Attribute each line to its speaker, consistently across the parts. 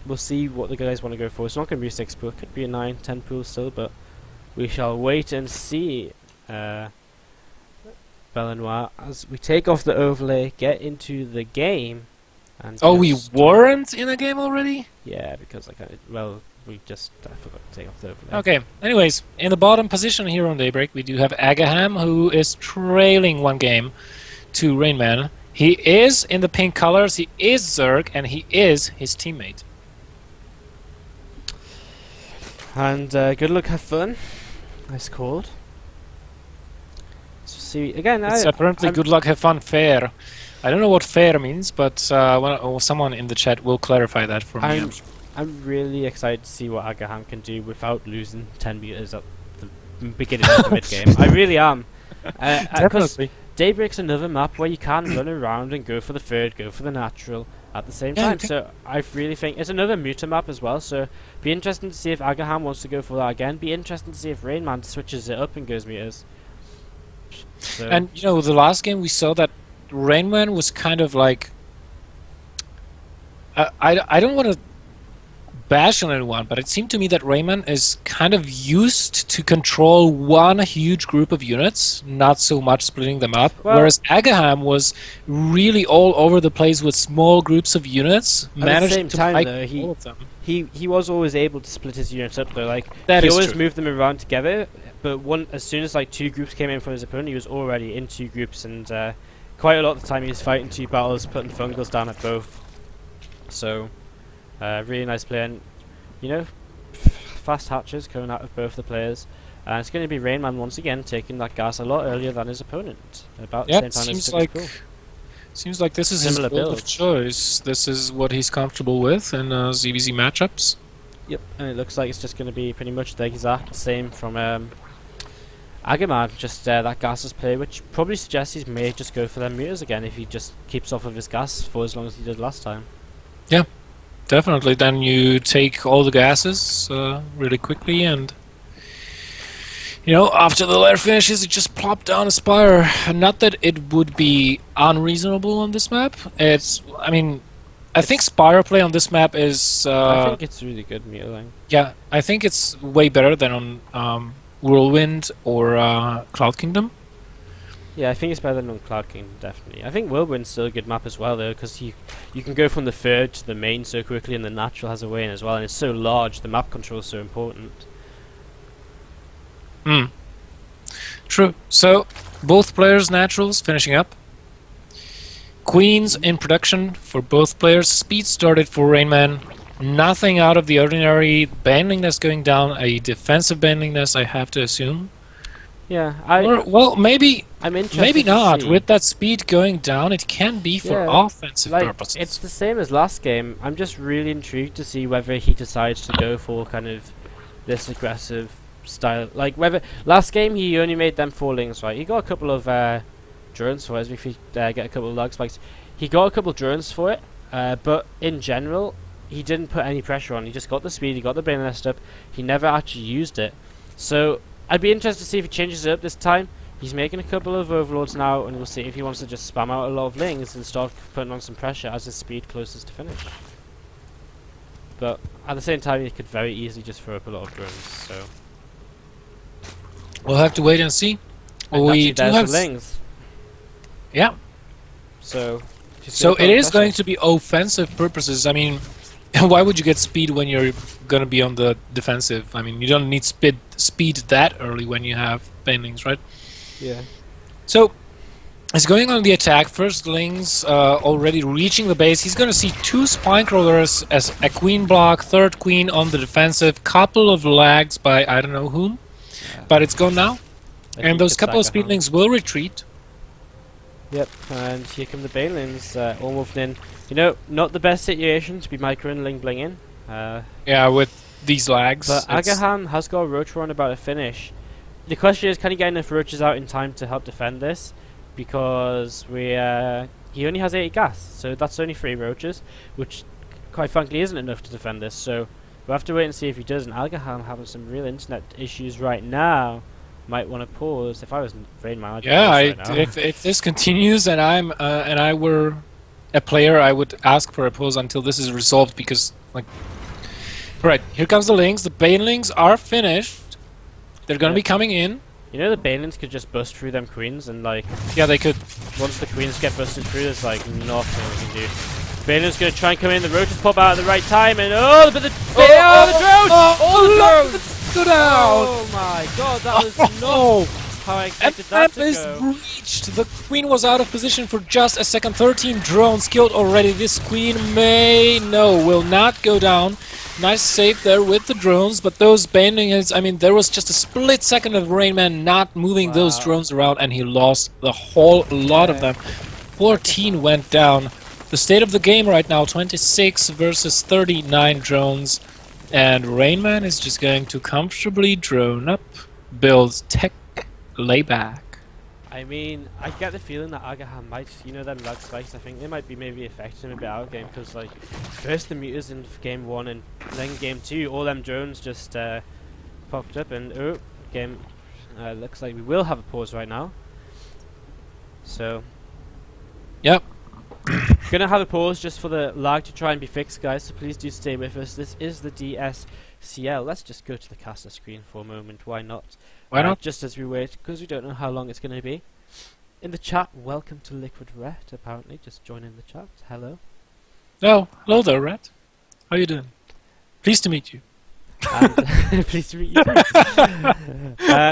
Speaker 1: we'll see what the guys want to go for. It's not going to be a 6 pool, it could be a 9, 10 pool still, but we shall wait and see. Belenoir, as we take off the overlay, get into the game. And
Speaker 2: oh, we weren't in a game already?
Speaker 1: Yeah, because I we just forgot to take off the overlay.
Speaker 2: Okay, anyways, in the bottom position here on Daybreak, we do have aGaham, who is trailing 1 game to RainMan. He is in the pink colors, he is Zerg, and he is his teammate.
Speaker 1: And good luck, have fun. Nice called. So see, again,
Speaker 2: It's apparently good luck, have fun, fair. I don't know what fair means, but someone in the chat will clarify that for me.
Speaker 1: I'm really excited to see what aGaham can do without losing 10 meters at the beginning of the mid game. I really am.
Speaker 2: Definitely.
Speaker 1: Daybreak's another map where you can run around and go for the third, go for the natural at the same time. So I really think it's another muta map as well. So be interesting to see if aGaham wants to go for that again. Be interesting to see if RainMan switches it up and goes meters. So
Speaker 2: And you know, the last game we saw that RainMan was kind of like I don't want to bash on anyone, but it seemed to me that RainMan is kind of used to control one huge group of units, not so much splitting them up.
Speaker 1: Well,
Speaker 2: whereas aGaham was really all over the place with small groups of units, managing to
Speaker 1: time,
Speaker 2: fight
Speaker 1: though,
Speaker 2: all of them.
Speaker 1: he was always able to split his units up though. Like
Speaker 2: That
Speaker 1: he
Speaker 2: is
Speaker 1: always
Speaker 2: true.
Speaker 1: moved them around together. But as soon as like 2 groups came in from his opponent, he was already in 2 groups, and quite a lot of the time he was fighting 2 battles, putting fungals down at both. So really nice play, and you know, fast hatches coming out of both the players. And it's going to be RainMan once again taking that gas a lot earlier than his opponent. About the same time
Speaker 2: seems like this is
Speaker 1: Similar
Speaker 2: his build
Speaker 1: build.
Speaker 2: of choice. This is what he's comfortable with in ZVZ matchups.
Speaker 1: Yep, and it looks like it's just going to be pretty much the exact same from aGaham, just that gasless play, which probably suggests he may just go for them meters again if he just keeps off of his gas for as long as he did last time.
Speaker 2: Yeah, definitely. Then you take all the gases really quickly, and you know, after the lair finishes, you just plop down a spire. Not that it would be unreasonable on this map. I mean, I think spire play on this map is.
Speaker 1: I think it's really good metering.
Speaker 2: Yeah, I think it's way better than on Whirlwind or Cloud Kingdom.
Speaker 1: Yeah, I think it's better than on Cloud Kingdom, definitely. I think Whirlwind's still a good map as well, though, because you can go from the third to the main so quickly, and the natural has a way in as well, and it's so large, the map control is so important.
Speaker 2: True. So, both players' naturals finishing up. Queens in production for both players. Speed started for RainMan. Nothing out of the ordinary. Bandingness going down. A defensive bandingness, I have to assume.
Speaker 1: Yeah,
Speaker 2: well, maybe.
Speaker 1: I'm interested.
Speaker 2: Maybe not.
Speaker 1: To see.
Speaker 2: With that speed going down, it can be for offensive purposes.
Speaker 1: It's the same as last game. I'm just really intrigued to see whether he decides to go for kind of this aggressive style. Like whether last game he only made them 4 lings, right? He got a couple of drones for it. If he get a couple of lag spikes, he got a couple of drones for it. But in general, he didn't put any pressure on. He just got the speed. He got the brain nest up. He never actually used it. So I'd be interested to see if he changes it up this time. He's making a couple of overlords now, and we'll see if he wants to just spam out a lot of lings and start putting on some pressure as his speed closes to finish. But at the same time, he could very easily just throw up a lot of drones. So
Speaker 2: we'll have to wait and see.
Speaker 1: and
Speaker 2: We do have
Speaker 1: lings.
Speaker 2: Yeah.
Speaker 1: So
Speaker 2: it is going to be offensive purposes. I mean, why would you get speed when you're going to be on the defensive? I mean, you don't need speed that early when you have bandings, right?
Speaker 1: Yeah.
Speaker 2: So he's going on the attack. First lings already reaching the base. He's going to see 2 spine crawlers as a queen block, third queen on the defensive. Couple of lags by I don't know whom, but it's gone now. And those couple of speedlings will retreat.
Speaker 1: Yep, and here come the Banelings, all moved in. You know, not the best situation to be microing Ling Blinging.
Speaker 2: Yeah, with these lags.
Speaker 1: But aGaham has got a roach run about to finish. The question is, can he get enough roaches out in time to help defend this? Because he only has 80 gas, so that's only 3 roaches, which quite frankly isn't enough to defend this. So we'll have to wait and see if he does. And aGaham having some real internet issues right now. Might want to pause. If I was RainMan, I'd pause right now.
Speaker 2: if this continues and I were a player, I would ask for a pause until this is resolved, because, like... Right, here comes the Lings. The Banelings are finished. They're gonna be coming in.
Speaker 1: You know the Banelings could just bust through them queens and like...
Speaker 2: Yeah, they could.
Speaker 1: Once the queens get busted through, there's like nothing we can do. Baneling's gonna try and come in, the roaches pop out at the right time, and oh, but the drones!
Speaker 2: Go down!
Speaker 1: Oh my god, that was not how I expected that to
Speaker 2: is
Speaker 1: go.
Speaker 2: breached. The queen was out of position for just a second. 13 drones killed already. This queen will not go down. Nice save there with the drones, but those Banelings, I mean, there was just a split second of RainMan not moving those drones around, and he lost the whole lot of them. 14 went down. The state of the game right now, 26 versus 39 drones, and RainMan is just going to comfortably drone up, build tech, lay back.
Speaker 1: I mean, I get the feeling that aGaham might, you know, them lag spikes, I think they might be maybe affecting him a bit out of game, because like, first the mutas in game 1 and then game 2, all them drones just popped up, and oh, game, looks like we will have a pause right now. So,
Speaker 2: yep.
Speaker 1: Gonna have a pause just for the lag to try and be fixed, guys, so please do stay with us. This is the DSCL. Let's just go to the caster screen for a moment, why not?
Speaker 2: Why not?
Speaker 1: Just as we wait, because we don't know how long it's going to be. In the chat, welcome to Liquid Ret, apparently. Just join in the chat. Hello.
Speaker 2: Oh, hello there, Ret. How you doing? Pleased to meet you.
Speaker 1: And pleased to meet you too.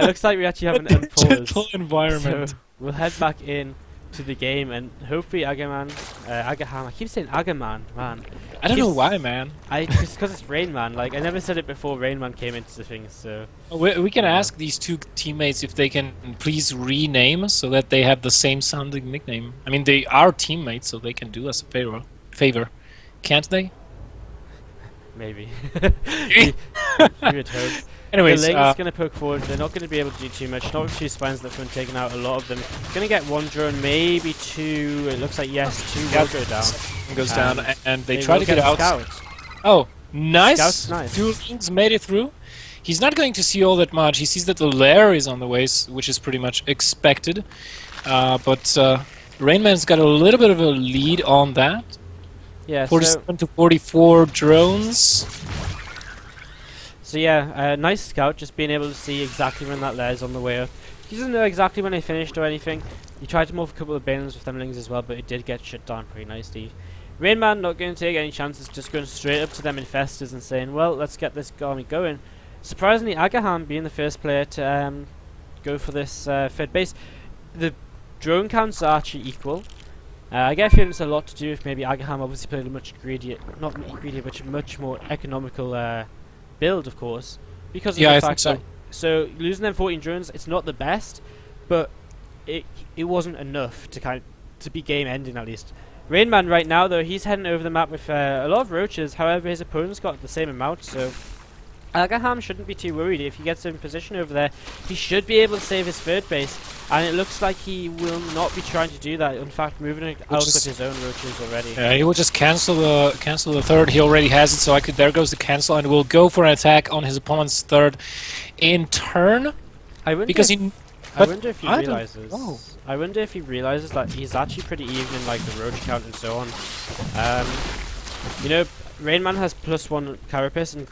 Speaker 1: Looks like we actually have an unpause.
Speaker 2: Gentle environment.
Speaker 1: So we'll head back in to the game, and hopefully aGaham, I keep saying aGaham, man.
Speaker 2: I don't know why, man.
Speaker 1: Just because it's RainMan. Like, I never said it before RainMan came into the thing, so...
Speaker 2: We can ask these two teammates if they can please rename so that they have the same sounding nickname. I mean, they are teammates, so they can do us a favor. Can't they?
Speaker 1: Maybe. You would hope.
Speaker 2: Anyways,
Speaker 1: the Ling's going to poke forward. They're not going to be able to do too much. Not with 2 spines that have taken out a lot of them. Going to get 1 drone, maybe 2. It looks like yes, 2 will go down.
Speaker 2: Goes down, and they try to get out.
Speaker 1: Scout.
Speaker 2: Oh, nice!
Speaker 1: Scout's nice.
Speaker 2: 2 Lings made it through. He's not going to see all that much. He sees that the lair is on the way, which is pretty much expected. But RainMan's got a little bit of a lead on that.
Speaker 1: Yeah,
Speaker 2: 47 to 44 drones.
Speaker 1: So yeah, nice scout, just being able to see exactly when that lair's on the way up. He doesn't know exactly when they finished or anything. He tried to move a couple of Banelings with them Lings as well, but it did get shut down pretty nicely. RainMan not going to take any chances, just going straight up to them infestors and saying, well, let's get this army going. Surprisingly, aGaham being the first player to go for this third base. The drone counts are actually equal. I get a feeling it's a lot to do with maybe aGaham obviously played a much greedier, not greedier, but much more economical build, of course, because of the fact that so losing them 14 drones, it's not the best, but it wasn't enough to be game ending at least. RainMan right now though, he's heading over the map with a lot of roaches. However, his opponent's got the same amount, so aGaham shouldn't be too worried. If he gets in position over there, he should be able to save his third base, and it looks like he will not be trying to do that. In fact, moving it out with his own roaches already.
Speaker 2: Yeah, he will just cancel the third. He already has it, so there goes the cancel, and will go for an attack on his opponent's third in turn.
Speaker 1: I wonder
Speaker 2: because
Speaker 1: I wonder if he realizes. I wonder if he realizes that he's actually pretty even in like the roach count and so on. You know, RainMan has +1 carapace, and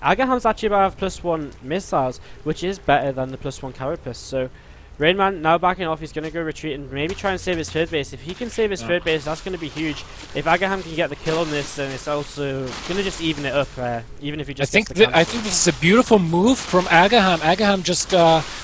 Speaker 1: aGaham's actually about to have +1 missiles, which is better than the +1 carapace. So RainMan now backing off. He's going to go retreat and maybe try and save his third base. If he can save his third base, that's going to be huge. If aGaham can get the kill on this, then it's also going to just even it up. Even if he just
Speaker 2: I think this is a beautiful move from aGaham. aGaham just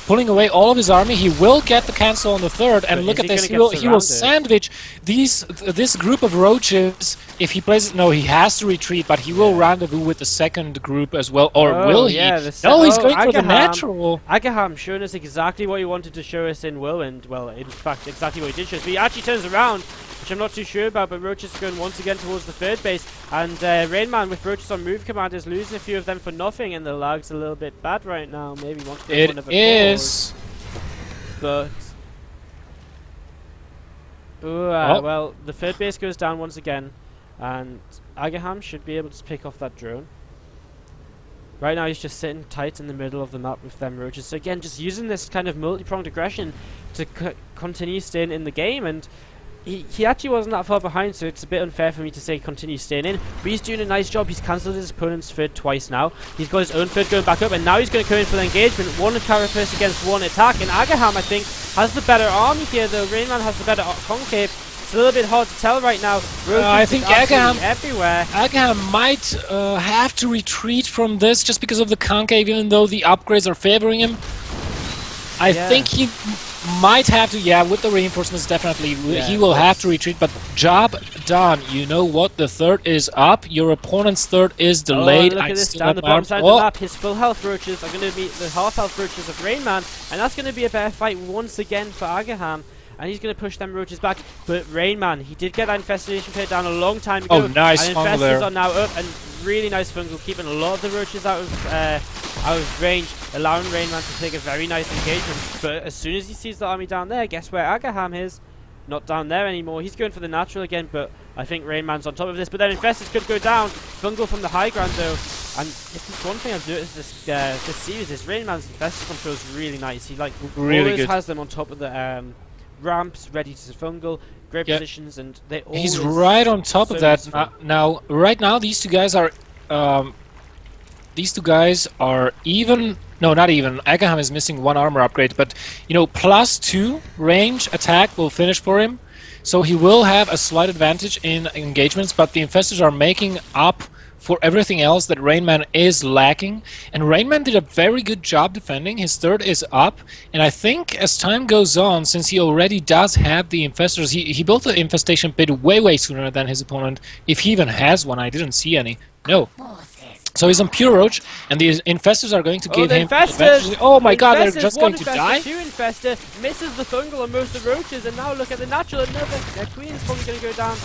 Speaker 2: pulling away all of his army. He will get the cancel on the third, and look at this. He will sandwich this group of roaches. If he plays it, no, he has to retreat, but he will rendezvous with the second group as well. Or will he?
Speaker 1: Yeah,
Speaker 2: no, he's going for the natural.
Speaker 1: aGaham showing us exactly what he wanted to show us in Whirlwind. Well, in fact, exactly what he did show us. But he actually turns around, which I'm not too sure about. But roaches are going once again towards the third base, and RainMan with roaches on move command is losing a few of them for nothing, and the lag's a little bit bad right now. Maybe wants to go for another pause. But well, the third base goes down once again, and aGaham should be able to pick off that drone. Right now he's just sitting tight in the middle of the map with them roaches. So again, just using this kind of multi-pronged aggression to continue staying in the game. And he actually wasn't that far behind, so it's a bit unfair for me to say continue staying in. But he's doing a nice job. He's cancelled his opponent's third twice now. He's got his own third going back up, and now he's going to come in for the engagement. One carapace against one attack, and aGaham, I think, has the better army here, though. RainMan has the better concave. It's a little bit hard to tell right now.
Speaker 2: I think aGaham
Speaker 1: everywhere.
Speaker 2: aGaham might have to retreat from this just because of the concave, even though the upgrades are favoring him. I think he might have to, with the reinforcements, definitely. He will have to retreat, but job done. You know what? The third is up. Your opponent's third is delayed.
Speaker 1: Look at this down the bottom side of the map. His full health roaches are going to meet the half health roaches of RainMan, and that's going to be a better fight once again for aGaham. And he's going to push them roaches back. But RainMan, he did get that infestation pit down a long time ago.
Speaker 2: Oh, nice
Speaker 1: and
Speaker 2: fungal there.
Speaker 1: Infestors are now up, and really nice fungal, keeping a lot of the roaches out of range, allowing RainMan to take a very nice engagement. But as soon as he sees the army down there, guess where aGaham is? Not down there anymore. He's going for the natural again, but I think RainMan's on top of this. But then infestors could go down. Fungal from the high ground, though. And if there's one thing I've noticed this series is RainMan's infestor control is really nice. He always has them on top of the ramps, ready to fungal, great positions, and they always...
Speaker 2: He's right on top of that. Now, right now, these two guys are even... No, not even. aGaham is missing one armor upgrade, but, you know, +2 range attack will finish for him. So he will have a slight advantage in engagements, but the infestors are making up for everything else that RainMan is lacking. And RainMan did a very good job defending. His third is up. And I think as time goes on, since he already does have the infestors, he built the infestation pit way sooner than his opponent. If he even has one, I didn't see any. No. So he's on pure roach, and the infestors are going to give him... Oh my god, they're just going to die?
Speaker 1: Two infestor misses the fungal on most of the roaches, and now look at the natural. Another queen is probably going to go down.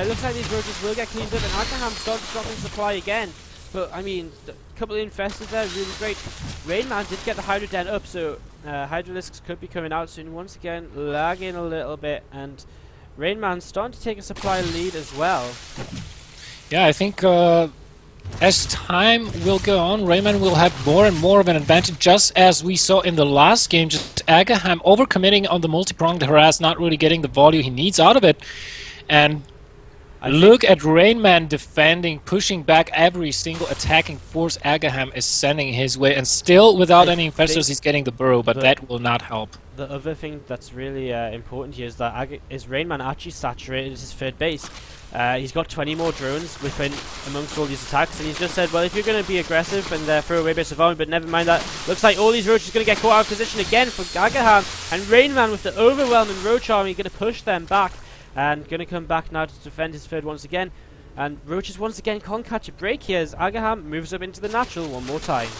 Speaker 1: Looks like these roaches will get cleaned up, and aGaham starts dropping supply again. But, I mean, a couple of infestors there, really great. RainMan did get the Hydro Den up, so Hydralisks could be coming out soon. Once again, lagging a little bit, and RainMan's starting to take a supply lead as well.
Speaker 2: Yeah, I think... as time will go on, RainMan will have more and more of an advantage, just as we saw in the last game. Just aGaham overcommitting on the multi-pronged harass, not really getting the volume he needs out of it. And look at RainMan defending, pushing back every single attacking force aGaham is sending his way, and still without any infestors he's getting the burrow, but that will not help.
Speaker 1: The other thing that's really important here is that RainMan actually saturated his third base. He's got 20 more drones within amongst all these attacks, and he's just said, well, if you're going to be aggressive and throw away bits of army, but never mind that. Looks like all these roaches are going to get caught out of position again for aGaham, and RainMan with the overwhelming roach army going to push them back, and going to come back now to defend his third once again. And roaches once again can't catch a break here as aGaham moves up into the natural one more time.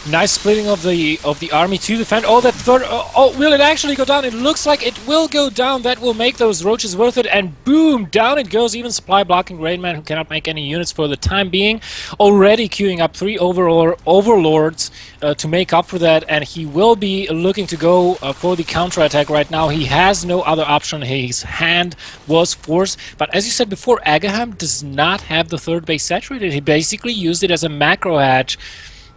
Speaker 2: Nice splitting of the army to defend. Oh, that third... oh, will it actually go down? It looks like it will go down. That will make those roaches worth it. And boom, down it goes. Even supply blocking RainMan, who cannot make any units for the time being. Already queuing up 3 overlords to make up for that. And he will be looking to go for the counterattack right now. He has no other option. His hand was forced. But as you said before, aGaham does not have the third base saturated. He basically used it as a macro hatch.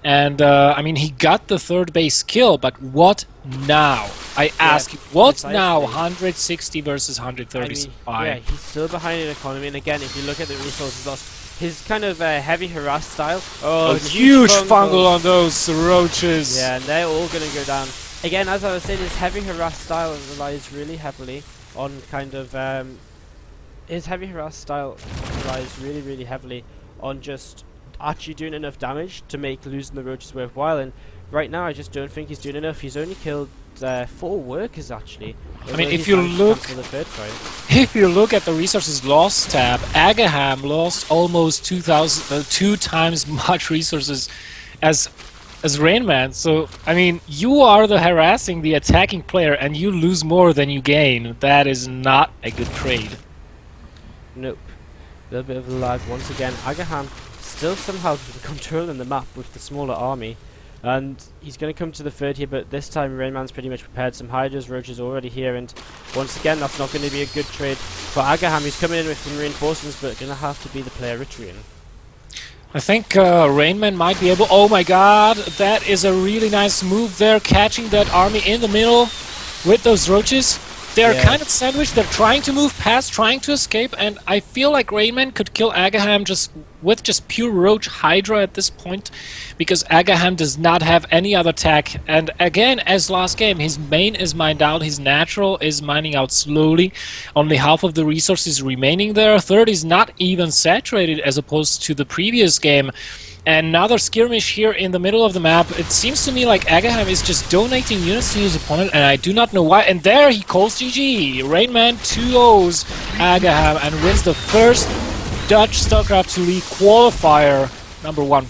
Speaker 2: And, I mean, he got the third base kill, but what now? I ask you, what now? 160 versus 135.
Speaker 1: I mean, he's still behind in economy, and again, if you look at the resources lost, his kind of heavy harass style...
Speaker 2: Oh, huge fungal on those roaches!
Speaker 1: Yeah, and they're all going to go down. Again, as I was saying, his heavy harass style relies really heavily on kind of... his heavy harass style relies really heavily on just... actually doing enough damage to make losing the roaches worthwhile, and right now I just don't think he's doing enough. He's only killed 4 workers actually.
Speaker 2: I mean, if you look at the resources lost tab, aGaham lost almost 2 times much resources as RainMan. So I mean, you are the harassing the attacking player and you lose more than you gain. That is not a good trade.
Speaker 1: Nope. A little bit of a lag once again. aGaham still somehow controlling the map with the smaller army, and he's going to come to the third here, but this time RainMan's pretty much prepared. Some Hydras, roaches already here, and once again that's not going to be a good trade for aGaham. He's coming in with some reinforcements, but going to have to be the player retreating.
Speaker 2: I think RainMan might be able... Oh my god, that is a really nice move there, catching that army in the middle with those roaches. They're
Speaker 1: Yeah.
Speaker 2: kind of sandwiched. They're trying to move past, trying to escape, and I feel like RainMan could kill aGaham with just pure Roach Hydra at this point, because aGaham does not have any other tech. And again, as last game, his main is mined out, his natural is mining out slowly. Only half of the resources remaining there. Third is not even saturated as opposed to the previous game. Another skirmish here in the middle of the map. It seems to me like aGaham is just donating units to his opponent, and I do not know why. And there he calls GG. RainMan 2-0s aGaham and wins the first Dutch Starcraft League qualifier #1.